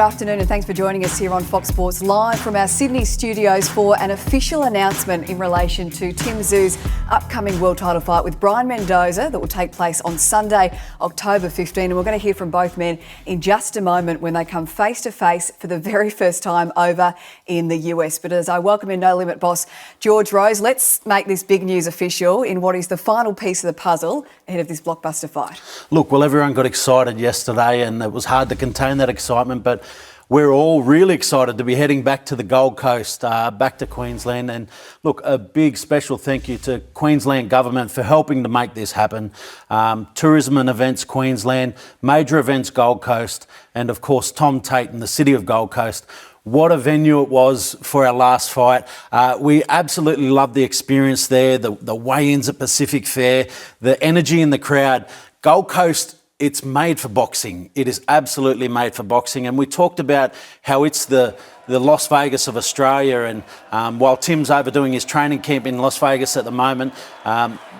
Good afternoon and thanks for joining us here on Fox Sports Live from our Sydney studios for an official announcement in relation to Tim Tszyu's upcoming world title fight with Brian Mendoza that will take place on Sunday, October 15. And we're going to hear from both men in just a moment when they come face to face for the very first time over in the US. But as I welcome in No Limit boss George Rose, let's make this big news official in what is the final piece of the puzzle ahead of this blockbuster fight. Look, well, everyone got excited yesterday and it was hard to contain that excitement, but we're all really excited to be heading back to the Gold Coast, back to Queensland. And look, a big special thank you to Queensland Government for helping to make this happen. Tourism and Events Queensland, Major Events Gold Coast, and of course Tom Tate and the City of Gold Coast. What a venue it was for our last fight. We absolutely loved the experience there, the weigh-ins at Pacific Fair, the energy in the crowd. Gold Coast, it's made for boxing. It is absolutely made for boxing. And we talked about how it's the Las Vegas of Australia. And while Tim's overdoing his training camp in Las Vegas at the moment,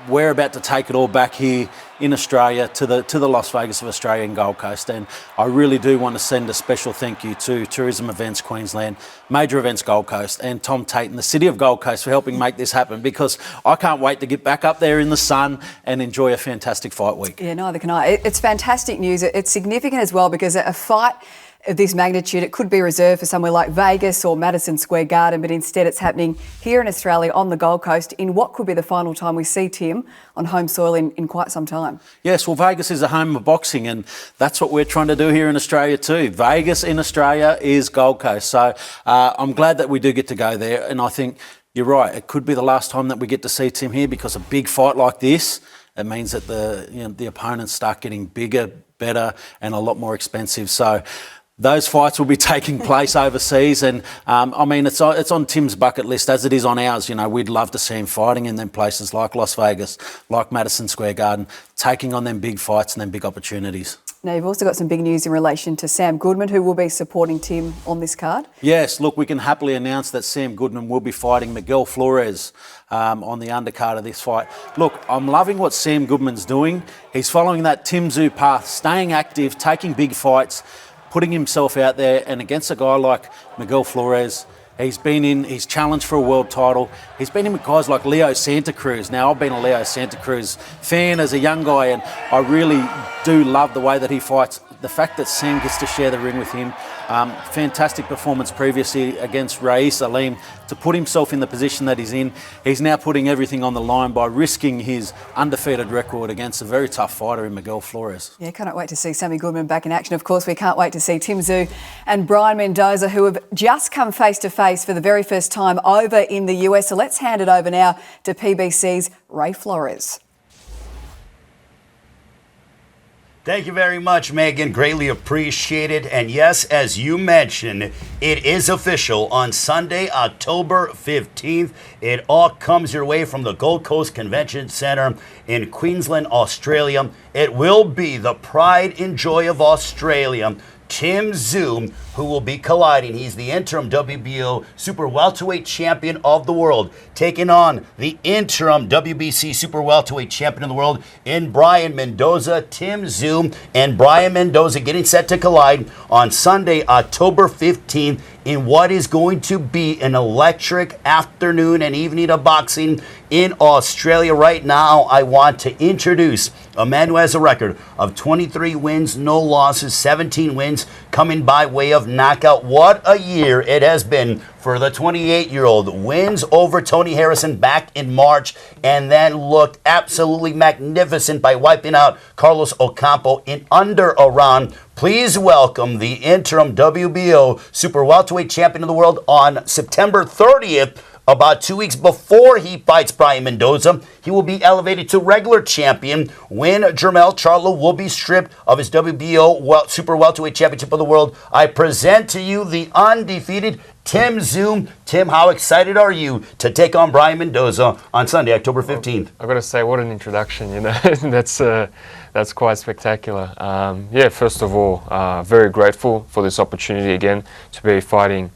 we're about to take it all back here in Australia to the Las Vegas of Australia and Gold Coast. And I really do want to send a special thank you to Tourism Events Queensland, Major Events Gold Coast, and Tom Tate and the City of Gold Coast for helping make this happen, because I can't wait to get back up there in the sun and enjoy a fantastic fight week. Yeah, neither can I. It's fantastic news. It's significant as well because a fight of this magnitude, it could be reserved for somewhere like Vegas or Madison Square Garden, but instead it's happening here in Australia on the Gold Coast in what could be the final time we see Tim on home soil in quite some time. Yes, well, Vegas is a home of boxing, and that's what we're trying to do here in Australia too. Vegas in Australia is Gold Coast. So I'm glad that we do get to go there, and I think you're right, it could be the last time that we get to see Tim here, because a big fight like this, it means that the opponents start getting bigger, better, and a lot more expensive. So those fights will be taking place overseas, and I mean, it's on Tim's bucket list as it is on ours. You know, we'd love to see him fighting in them places like Las Vegas, like Madison Square Garden, taking on them big fights and them big opportunities. Now, you've also got some big news in relation to Sam Goodman, who will be supporting Tim on this card. Yes, look, we can happily announce that Sam Goodman will be fighting Miguel Flores on the undercard of this fight. Look, I'm loving what Sam Goodman's doing. He's following that Tim Tszyu path, staying active, taking big fights, putting himself out there, and against a guy like Miguel Flores, he's challenged for a world title. He's been in with guys like Leo Santa Cruz. Now, I've been a Leo Santa Cruz fan as a young guy, and I really do love the way that he fights. The fact that Sam gets to share the ring with him, fantastic performance previously against Raees Aleem to put himself in the position that he's in. He's now putting everything on the line by risking his undefeated record against a very tough fighter in Miguel Flores. Yeah, cannot wait to see Sammy Goodman back in action. Of course, we can't wait to see Tim Tszyu and Brian Mendoza, who have just come face to face for the very first time over in the US. So let's hand it over now to PBC's Ray Flores. Thank you very much, Megan. Greatly appreciated. And yes, as you mentioned, it is official. On Sunday, October 15th, it all comes your way from the Gold Coast Convention Centre in Queensland, Australia. It will be the pride and joy of Australia, Tim Tszyu, who will be colliding. He's the interim WBO super welterweight champion of the world, taking on the interim WBC super welterweight champion of the world in Brian Mendoza. Tim Tszyu and Brian Mendoza getting set to collide on Sunday, October 15th, in what is going to be an electric afternoon and evening of boxing in Australia. Right now, I want to introduce a man who has a record of 23 wins, no losses, 17 wins, coming by way of knockout. What a year it has been for the 28-year-old. Wins over Tony Harrison back in March, and then looked absolutely magnificent by wiping out Carlos Ocampo in under a round. Please welcome the interim WBO super welterweight champion of the world on September 30th. About 2 weeks before he fights Brian Mendoza, he will be elevated to regular champion when Jermell Charlo will be stripped of his WBO Super Welterweight Championship of the World. I present to you the undefeated Tim Tszyu. Tim, how excited are you to take on Brian Mendoza on Sunday, October 15th? I've got to say, what an introduction, you know. That's quite spectacular. Yeah, first of all, very grateful for this opportunity again to be fighting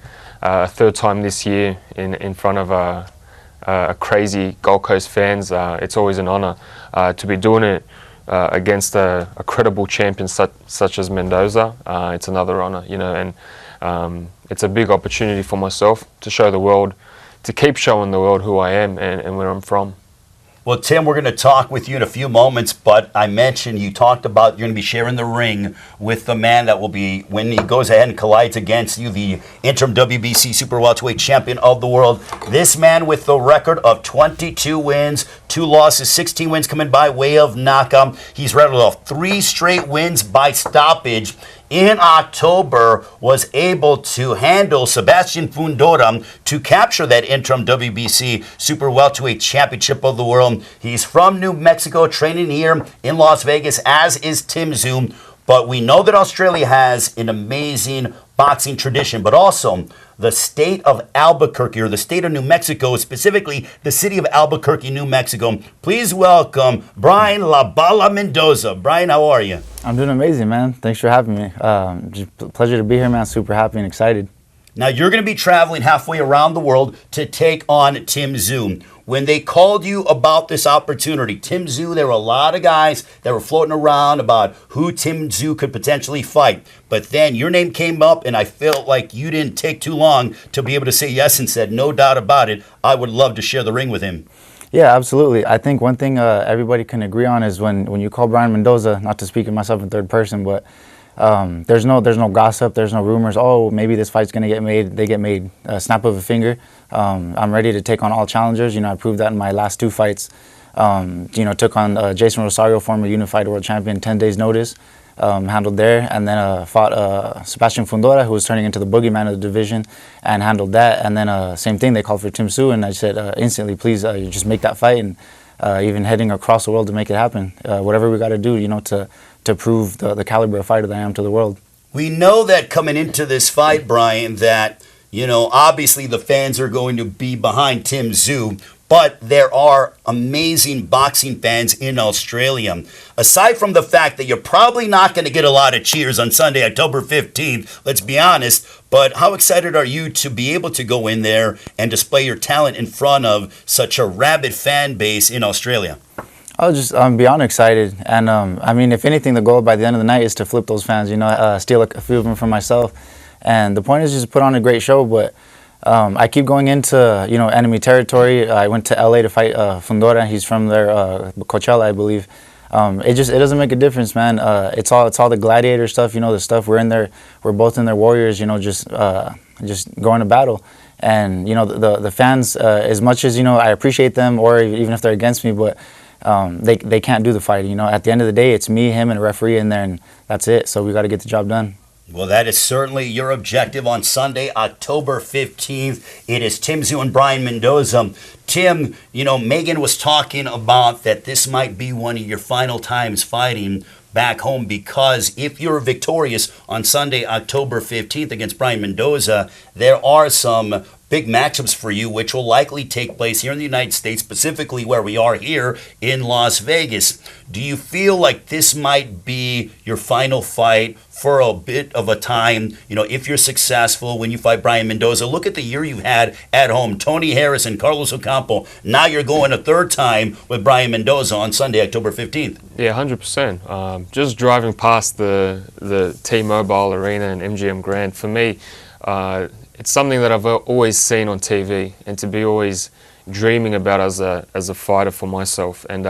a third time this year in front of a crazy Gold Coast fans. It's always an honour to be doing it against a credible champion such as Mendoza, it's another honor, you know, and it's a big opportunity for myself to show the world, to keep showing the world who I am and where I'm from. Well, Tim, we're going to talk with you in a few moments, but I mentioned you talked about you're going to be sharing the ring with the man that will be, when he goes ahead and collides against you, the interim WBC super welterweight champion of the world. This man with the record of 22 wins, 2 losses, 16 wins coming by way of knockout. He's rattled off 3 straight wins by stoppage. In October, was able to handle Sebastian Fundora to capture that interim WBC Super Welterweight Championship of the World. He's from New Mexico, training here in Las Vegas, as is Tim Tszyu. But we know that Australia has an amazing boxing tradition, but also the state of Albuquerque, or the state of New Mexico, specifically the city of Albuquerque, New Mexico. Please welcome Brian La Bala Mendoza. Brian, how are you? I'm doing amazing, man. Thanks for having me. Just a pleasure to be here, man. Super happy and excited. Now, you're going to be traveling halfway around the world to take on Tim Tszyu. When they called you about this opportunity, Tim Tszyu, there were a lot of guys that were floating around about who Tim Tszyu could potentially fight. But then your name came up, and I felt like you didn't take too long to be able to say yes and said, no doubt about it, I would love to share the ring with him. Yeah, absolutely. I think one thing everybody can agree on is when you call Brian Mendoza, not to speak of myself in third person, but there's no gossip, there's no rumors. Oh, maybe this fight's gonna get made. They get made. Snap of a finger. I'm ready to take on all challengers. You know, I proved that in my last 2 fights. You know, took on Jason Rosario, former unified world champion, 10 days notice. Handled there, and then fought Sebastian Fundora, who was turning into the boogeyman of the division, and handled that. And then same thing, they called for Tim Tszyu, and I said instantly, please just make that fight, and even heading across the world to make it happen. Whatever we got to do, you know, to prove the caliber of fighter that I am to the world. We know that coming into this fight, Brian, that, you know, obviously the fans are going to be behind Tim Tszyu, but there are amazing boxing fans in Australia. Aside from the fact that you're probably not going to get a lot of cheers on Sunday, October 15th, let's be honest, but how excited are you to be able to go in there and display your talent in front of such a rabid fan base in Australia? I'll just beyond excited, and I mean, if anything, the goal by the end of the night is to flip those fans, you know, steal a few of them for myself, and the point is just to put on a great show, but I keep going into, you know, enemy territory. I went to LA to fight Fundora. He's from there, Coachella, I believe. It doesn't make a difference, man. It's all the gladiator stuff, you know, the stuff we're in there. We're both in there warriors, you know, just going to battle. And you know, the fans, as much as, you know, I appreciate them, or even if they're against me, but they can't do the fight. You know, at the end of the day, it's me, him, and a referee in there, and that's it. So we got to get the job done. Well, that is certainly your objective on Sunday, October 15th. It is Tim Tszyu and Brian Mendoza. Tim, you know, Megan was talking about that this might be one of your final times fighting back home, because if you're victorious on Sunday, October 15th against Brian Mendoza, there are some big matchups for you, which will likely take place here in the United States, specifically where we are here in Las Vegas. Do you feel like this might be your final fight for a bit of a time? You know, if you're successful when you fight Brian Mendoza, look at the year you've had at home. Tony Harrison, Carlos Ocampo. Now you're going a third time with Brian Mendoza on Sunday, October 15th. Yeah, 100%. Just driving past the T-Mobile Arena and MGM Grand, for me, it's something that I've always seen on TV, and to be always dreaming about as a fighter for myself. And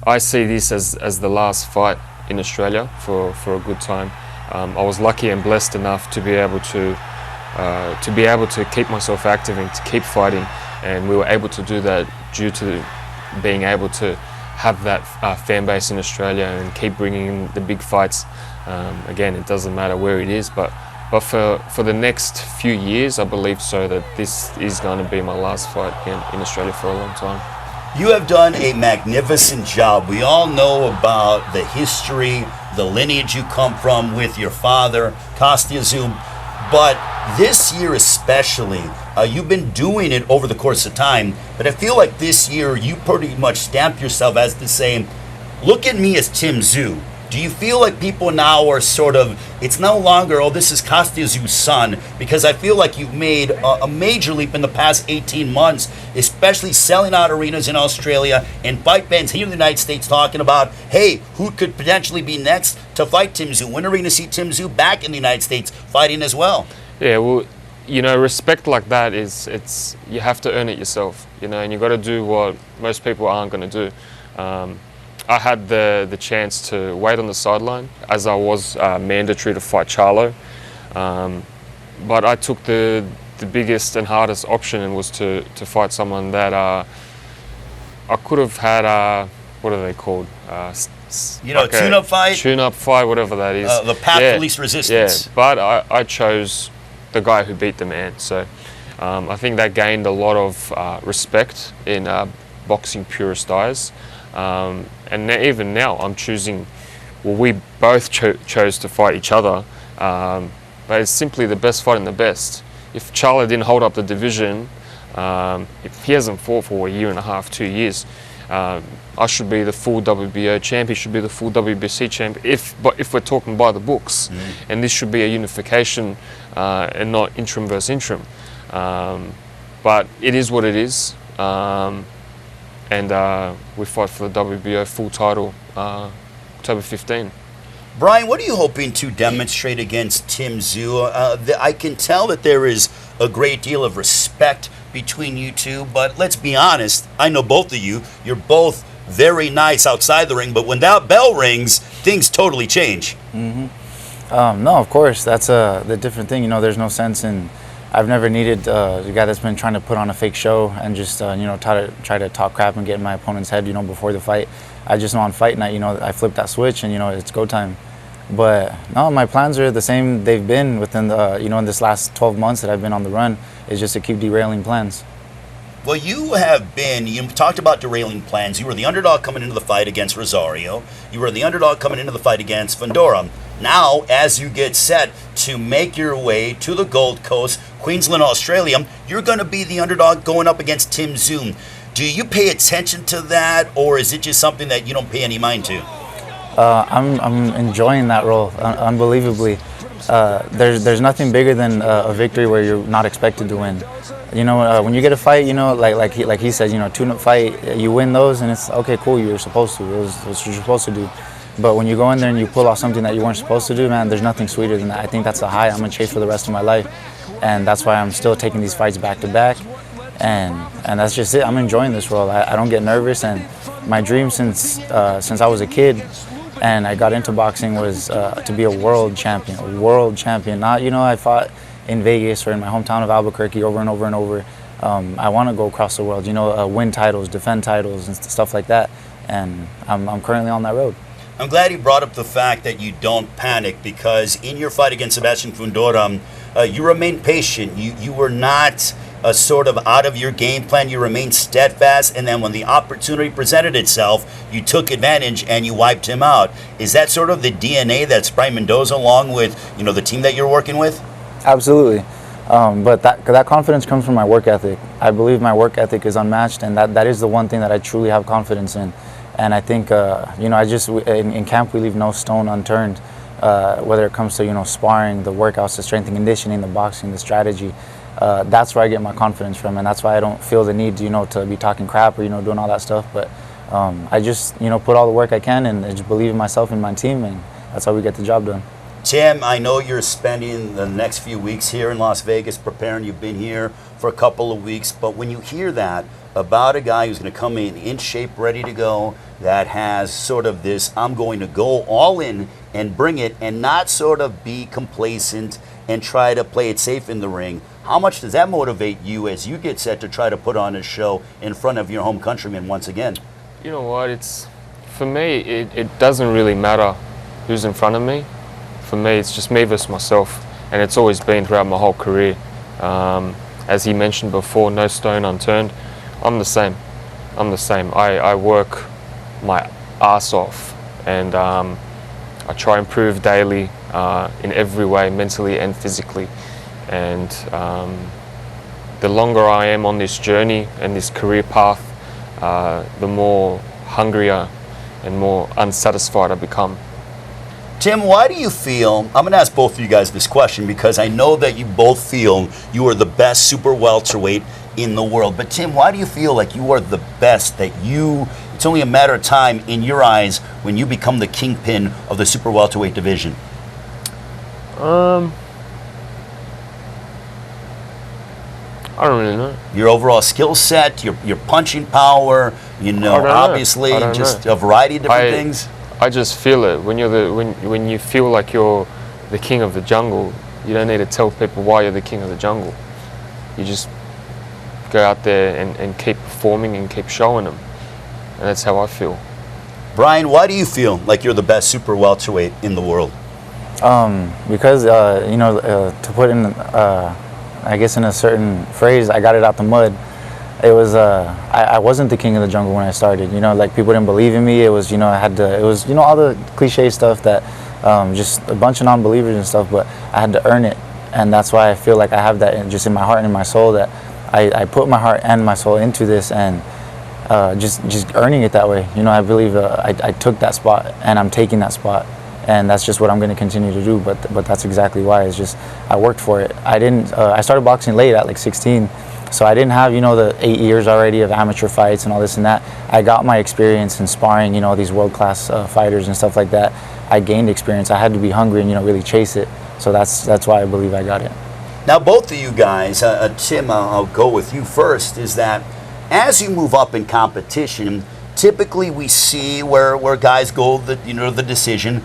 I see this as the last fight in Australia for a good time. I was lucky and blessed enough to be able to keep myself active and to keep fighting, and we were able to do that due to being able to have that fan base in Australia and keep bringing in the big fights. Again, it doesn't matter where it is, but for the next few years, I believe so, that this is going to be my last fight in Australia for a long time. You have done a magnificent job. We all know about the history, the lineage you come from with your father, Kostya Tszyu, but this year especially, you've been doing it over the course of time, but I feel like this year you pretty much stamped yourself as the same. Look at me as Tim Tszyu. Do you feel like people now are sort of, it's no longer, oh, this is Kostya's son, because I feel like you've made a major leap in the past 18 months, especially selling out arenas in Australia and fight fans here in the United States talking about, hey, who could potentially be next to fight Tim Tszyu? When are we going to see Tim Tszyu back in the United States fighting as well? Yeah, well, you know, respect like that is you have to earn it yourself, you know, and you got to do what most people aren't going to do. I had the chance to wait on the sideline as I was mandatory to fight Charlo, but I took the biggest and hardest option and was to fight someone that I could have had, what are they called? Like tune-up fight? Tune-up fight, whatever that is. The path to least resistance. Yeah, but I chose the guy who beat the man, so I think that gained a lot of respect in boxing purist eyes. And even now, I'm choosing. Well, we both chose to fight each other, but it's simply the best fighting the best. If Charlo didn't hold up the division, if he hasn't fought for a year and a half, 2 years, I should be the full WBO champ. He should be the full WBC champ. If we're talking by the books, and this should be a unification and not interim versus interim. But it is what it is. And we fight for the WBO full title October 15. Brian, what are you hoping to demonstrate against Tim Tszyu? I can tell that there is a great deal of respect between you two, but let's be honest, I know both of you. You're both very nice outside the ring, but when that bell rings, things totally change. No, of course, that's the different thing. You know, there's no sense in. I've never needed a guy that's been trying to put on a fake show and just you know try to talk crap and get in my opponent's head, you know, before the fight. I just know on fight night, you know, I flip that switch and you know it's go time. But no, my plans are the same they've been within the you know in this last 12 months that I've been on the run, is just to keep derailing plans. Well, you talked about derailing plans. You were the underdog coming into the fight against Rosario. You were the underdog coming into the fight against Fundora. Now, as you get set to make your way to the Gold Coast, Queensland, Australia, you're going to be the underdog going up against Tim Tszyu. Do you pay attention to that, or is it just something that you don't pay any mind to? I'm enjoying that role unbelievably. There's nothing bigger than a victory where you're not expected to win. You know, when you get a fight, you know, like he says, you know, tune-up fight, you win those, and it's okay, cool. You're supposed to. It was what you're supposed to do. But when you go in there and you pull off something that you weren't supposed to do, man, there's nothing sweeter than that. I think that's a high I'm gonna chase for the rest of my life, and that's why I'm still taking these fights back to back, and that's just it. I'm enjoying this role. I don't get nervous, and my dream since I was a kid, and I got into boxing was to be a world champion. Not, you know, I fought in Vegas or in my hometown of Albuquerque over and over and over. I want to go across the world, you know, win titles, defend titles, and stuff like that. And I'm currently on that road. I'm glad you brought up the fact that you don't panic, because in your fight against Sebastian Fundora, you remained patient. You were not sort of out of your game plan. You remained steadfast, and then when the opportunity presented itself, you took advantage and you wiped him out. Is that sort of the DNA that's Brian Mendoza, along with, you know, the team that you're working with? Absolutely. But that confidence comes from my work ethic. I believe my work ethic is unmatched, and that is the one thing that I truly have confidence in. And I think, you know, in camp we leave no stone unturned, whether it comes to, you know, sparring, the workouts, the strength and conditioning, the boxing, the strategy. That's where I get my confidence from, and that's why I don't feel the need, you know, to be talking crap or, you know, doing all that stuff. But I just, you know, put all the work I can and just believe in myself and my team, and that's how we get the job done. Tim, I know you're spending the next few weeks here in Las Vegas preparing. You've been here for a couple of weeks, but when you hear that about a guy who's going to come in shape, ready to go, that has sort of this, I'm going to go all in and bring it, and not sort of be complacent and try to play it safe in the ring, how much does that motivate you as you get set to try to put on a show in front of your home countrymen once again? You know what, for me, it doesn't really matter who's in front of me. For me, it's just me versus myself, and it's always been throughout my whole career. As he mentioned before, no stone unturned. I'm the same. I work my ass off, and I try and improve daily in every way, mentally and physically. And the longer I am on this journey and this career path, the more hungrier and more unsatisfied I become. Tim, why do you feel, I'm going to ask both of you guys this question because I know that you both feel you are the best super welterweight in the world. But Tim, why do you feel like you are the best, that it's only a matter of time in your eyes when you become the kingpin of the super welterweight division? I don't really know. Your overall skill set, your punching power, obviously just a variety of different things. I just feel it. When when you feel like you're the king of the jungle, you don't need to tell people why you're the king of the jungle. You just go out there and keep performing and keep showing them. And that's how I feel. Brian, why do you feel like you're the best super welterweight in the world? Because to put in I guess in a certain phrase, I got it out the mud. It was I wasn't the king of the jungle when I started. Like people didn't believe in me. It was I had to. It was all the cliche stuff that just a bunch of non-believers and stuff. But I had to earn it, and that's why I feel like I have that just in my heart and in my soul, that I put my heart and my soul into this, and just earning it that way. I believe I took that spot and I'm taking that spot. And that's just what I'm going to continue to do. But that's exactly why. It's just I worked for it. I started boxing late at like 16, so I didn't have the 8 years already of amateur fights and all this and that. I got my experience in sparring, these world-class fighters and stuff like that. I gained experience. I had to be hungry and really chase it. So that's why I believe I got it. Now, both of you guys, Tim, I'll go with you first. Is that as you move up in competition, typically we see where guys go the decision.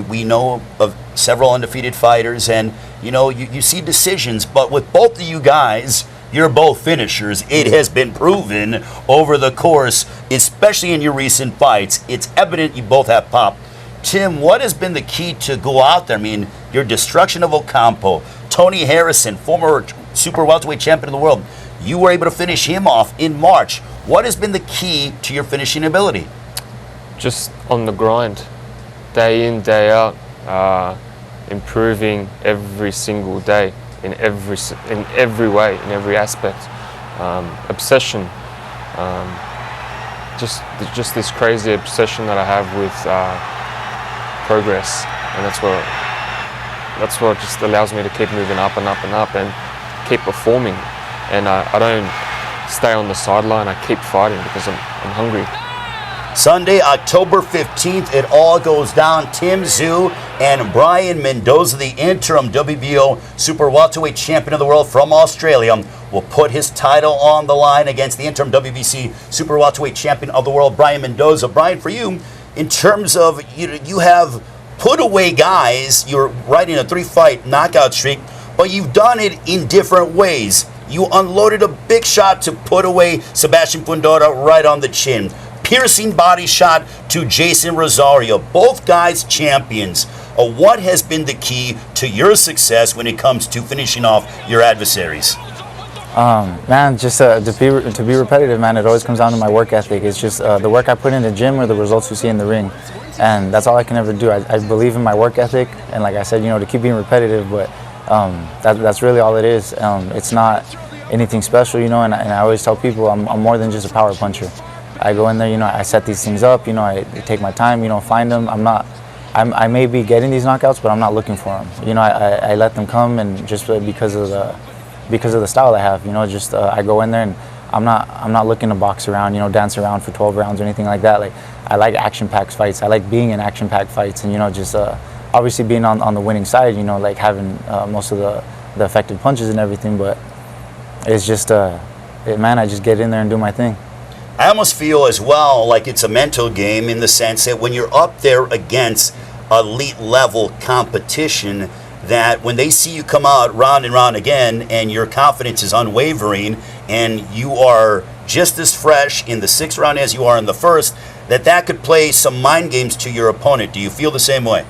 We know of several undefeated fighters, and you see decisions. But with both of you guys, you're both finishers. It has been proven over the course, especially in your recent fights. It's evident you both have pop. Tim, what has been the key to go out there? I mean, your destruction of Ocampo, Tony Harrison, former super welterweight champion of the world. You were able to finish him off in March. What has been the key to your finishing ability? Just on the grind, day in, day out, improving every single day in every way, in every aspect. Obsession, just this crazy obsession that I have with progress, and that's what just allows me to keep moving up and up and up and keep performing. And I don't stay on the sideline. I keep fighting because I'm hungry. Sunday, October 15th, it all goes down. Tim Tszyu and Brian Mendoza, the interim WBO super welterweight champion of the world from Australia, will put his title on the line against the interim WBC super welterweight champion of the world, Brian Mendoza. Brian, for you, in terms of you have put away guys, you're riding a 3-fight knockout streak, but you've done it in different ways. You unloaded a big shot to put away Sebastian Fundora right on the chin. Piercing body shot to Jason Rosario. Both guys champions. What has been the key to your success when it comes to finishing off your adversaries? Man, just to be repetitive, man. It always comes down to my work ethic. It's just the work I put in the gym or the results you see in the ring. And that's all I can ever do. I believe in my work ethic. And like I said, to keep being repetitive, but that's really all it is. It's not anything special, and I always tell people I'm more than just a power puncher. I go in there, I set these things up, I take my time, find them. I may be getting these knockouts, but I'm not looking for them. I let them come, and just because of the style I have, I go in there and I'm not looking to box around, dance around for 12 rounds or anything like that. Like, I like action-packed fights. I like being in action-packed fights, and obviously being on the winning side, like having most of the effective punches and everything. But it's just, man, I just get in there and do my thing. I almost feel as well like it's a mental game in the sense that when you're up there against elite level competition, that when they see you come out round and round again and your confidence is unwavering and you are just as fresh in the 6th round as you are in the 1st, that could play some mind games to your opponent. Do you feel the same way?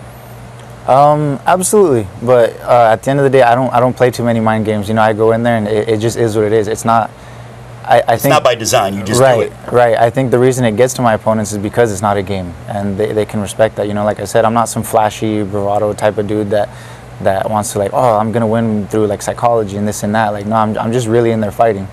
Absolutely, but at the end of the day, I don't play too many mind games. I go in there and it just is what it is. It's not. I think not by design. You just do it. Right. I think the reason it gets to my opponents is because it's not a game, and they can respect that. Like I said, I'm not some flashy bravado type of dude that wants to I'm gonna win through psychology and this and that. No, I'm just really in there fighting,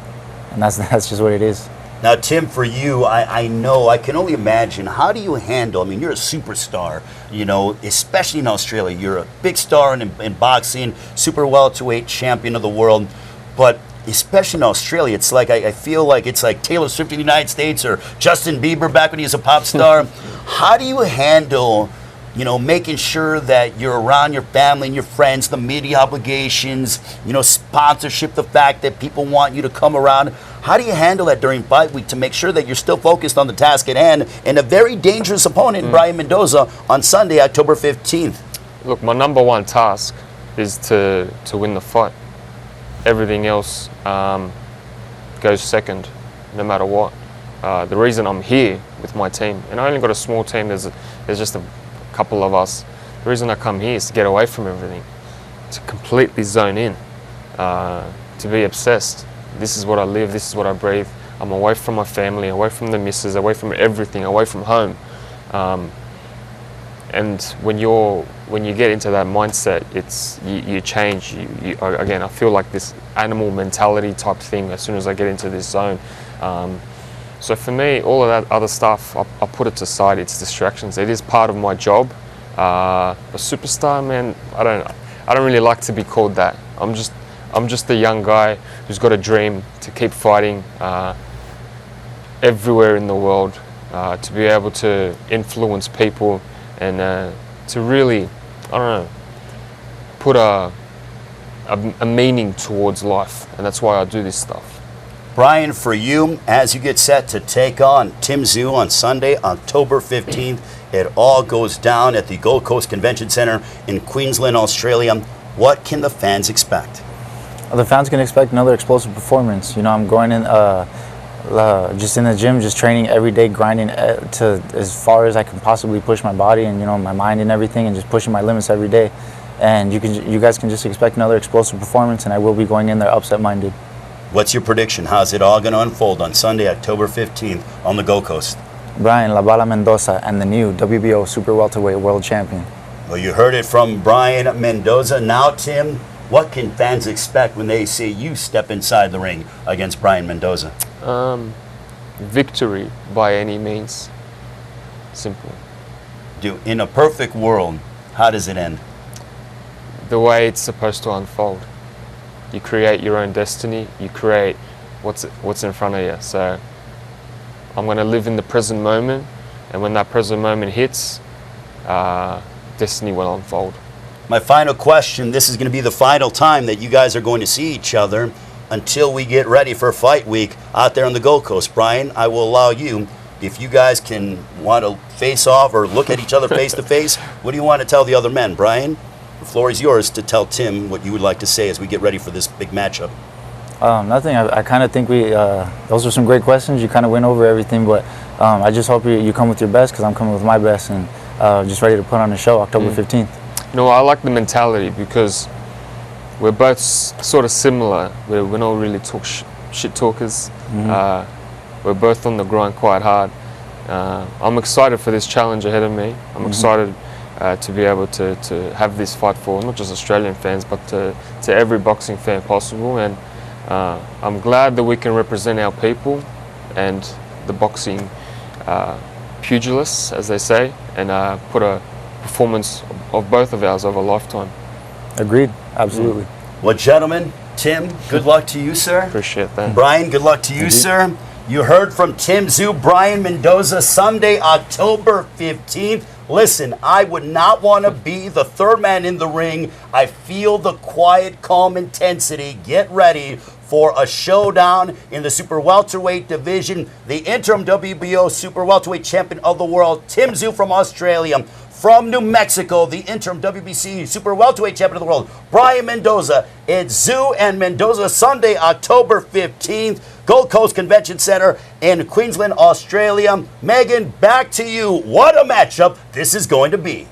and that's just what it is. Now, Tim, for you, I know, I can only imagine, how do you handle, I mean, you're a superstar, you know, especially in Australia. You're a big star in boxing, super welterweight champion of the world, but especially in Australia, it's like, I feel like it's like Taylor Swift in the United States or Justin Bieber back when he was a pop star. How do you handle, you know, making sure that you're around your family and your friends, the media obligations, you know, sponsorship, the fact that people want you to come around? How do you handle that during fight week to make sure that you're still focused on the task at hand and a very dangerous opponent, Brian Mendoza, on Sunday, October 15th? Look, my number one task is to win the fight. Everything else goes second, no matter what. The reason I'm here with my team, and I only got a small team, there's just a couple of us. The reason I come here is to get away from everything, to completely zone in, to be obsessed. This is what I live, this is what I breathe. I'm away from my family, away from the missus, away from everything, away from home. And when you get into that mindset, you change. Again, I feel like this animal mentality type thing as soon as I get into this zone. So for me, all of that other stuff, I put it aside. It's distractions. It is part of my job. A superstar, man, I don't really like to be called that. I'm just a young guy who's got a dream to keep fighting everywhere in the world, to be able to influence people and to really, I don't know, put a meaning towards life. And that's why I do this stuff. Brian, for you, as you get set to take on Tim Tszyu on Sunday, October 15th, it all goes down at the Gold Coast Convention Centre in Queensland, Australia. What can the fans expect? The fans can expect another explosive performance. You know, I'm going in just in the gym, just training every day, grinding to as far as I can possibly push my body and, you know, my mind and everything, and just pushing my limits every day. And you guys can just expect another explosive performance, and I will be going in there upset-minded. What's your prediction? How's it all going to unfold on Sunday, October 15th on the Gold Coast? Brian La Bala Mendoza and the new WBO Super Welterweight World Champion. Well, you heard it from Brian Mendoza. Now, Tim, what can fans expect when they see you step inside the ring against Brian Mendoza? Victory by any means. Simple. In a perfect world, how does it end? The way it's supposed to unfold. You create your own destiny. You create what's in front of you. So I'm going to live in the present moment, and when that present moment hits, destiny will unfold. My final question, this is going to be the final time that you guys are going to see each other until we get ready for fight week out there on the Gold Coast. Brian, I will allow you, if you guys can want to face off or look at each other face to face, what do you want to tell the other men? Brian, the floor is yours to tell Tim what you would like to say as we get ready for this big matchup. Nothing. I kind of think those were some great questions. You kind of went over everything, but I just hope you come with your best, because I'm coming with my best, and just ready to put on a show October 15th. No, I like the mentality, because we're both sort of similar. We're not really shit talkers. We're both on the grind quite hard. I'm excited for this challenge ahead of me. I'm excited to be able to have this fight for not just Australian fans, but to every boxing fan possible. And I'm glad that we can represent our people and the boxing pugilists, as they say, and put a performance of both of ours over a lifetime. Agreed. Absolutely. Well, gentlemen, Tim, good luck to you, sir. Appreciate that. Brian, good luck to you, sir. You heard from Tim Tszyu, Brian Mendoza, Sunday, October 15th. Listen, I would not want to be the third man in the ring. I feel the quiet, calm intensity. Get ready for a showdown in the super welterweight division. The interim WBO super welterweight champion of the world, Tim Tszyu from Australia. From New Mexico, the interim WBC super welterweight champion of the world, Brian Mendoza. It's Tszyu and Mendoza, Sunday, October 15th, Gold Coast Convention Centre in Queensland, Australia. Megan, back to you. What a matchup this is going to be.